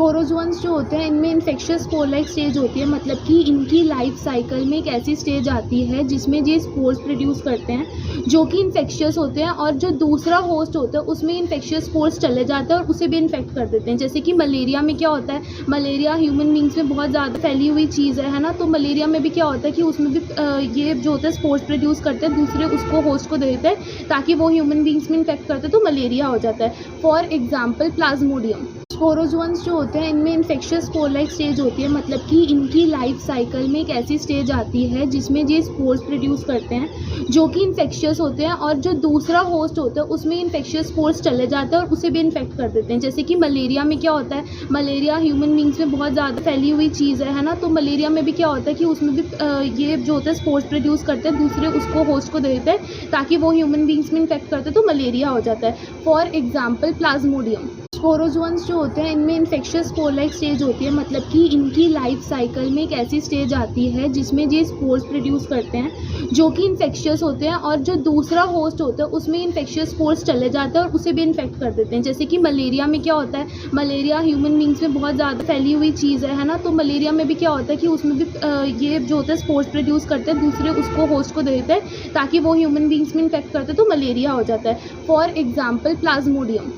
स्पोरोजोअन्स जो होते हैं इनमें इन्फेक्शियस स्पोर लाइक स्टेज होती है, मतलब कि इनकी लाइफ साइकिल में एक ऐसी स्टेज आती है जिसमें ये स्पोर्स प्रोड्यूस करते हैं जो कि इन्फेक्शियस होते हैं, और जो दूसरा होस्ट होता है उसमें इन्फेक्शियस स्पोर्स चले जाते हैं और उसे भी इन्फेक्ट कर देते हैं। जैसे कि मलेरिया में क्या होता है, मलेरिया ह्यूमन बींग्स में बहुत ज़्यादा फैली हुई चीज़ है ना, तो मलेरिया में भी क्या होता है कि उसमें भी ये जो होता है स्पोर्स प्रोड्यूस करते हैं, दूसरे उसको होस्ट को दे देते हैं ताकि वो ह्यूमन बींग्स में इन्फेक्ट करते हैं, तो मलेरिया हो जाता है। For example Plasmodium. स्पोरोजोअन्स जो होते हैं इनमें इन्फेक्शियस स्पोर लाइक स्टेज होती है, मतलब कि इनकी लाइफ साइकिल में एक ऐसी स्टेज आती है जिसमें ये स्पोर्स प्रोड्यूस करते हैं जो कि इन्फेक्शियस होते हैं, और जो दूसरा होस्ट होता है उसमें इन्फेक्शियस स्पोर्स चले जाते हैं और उसे भी इन्फेक्ट कर देते हैं। जैसे कि मलेरिया में क्या होता है, मलेरिया ह्यूमन बींग्स में बहुत ज़्यादा फैली हुई चीज़ है ना, तो मलेरिया में भी क्या होता है कि उसमें भी ये जो होता है स्पोर्स प्रोड्यूस करते हैं, दूसरे उसको होस्ट को दे देते हैं ताकि वो ह्यूमन बींग्स में इन्फेक्ट करते हैं, तो मलेरिया हो जाता है। For example Plasmodium. स्पोरोजोअन्स जो होते हैं इनमें इन्फेक्शियस स्पोर लाइक स्टेज होती है, मतलब कि इनकी लाइफ साइकिल में एक ऐसी स्टेज आती है जिसमें ये स्पोर्स प्रोड्यूस करते हैं जो कि इन्फेक्शियस होते हैं, और जो दूसरा होस्ट होता है उसमें इन्फेक्शियस स्पोर्स चले जाते हैं और उसे भी इन्फेक्ट कर देते हैं। जैसे कि मलेरिया में क्या होता है, मलेरिया ह्यूमन बींग्स में बहुत ज़्यादा फैली हुई चीज़ है ना, तो मलेरिया में भी क्या होता है कि उसमें भी ये जो होता है स्पोर्स प्रोड्यूस करते हैं, दूसरे उसको होस्ट को दे देते हैं ताकि वो ह्यूमन बींग्स में इन्फेक्ट करते हैं, तो मलेरिया हो जाता है। For example Plasmodium.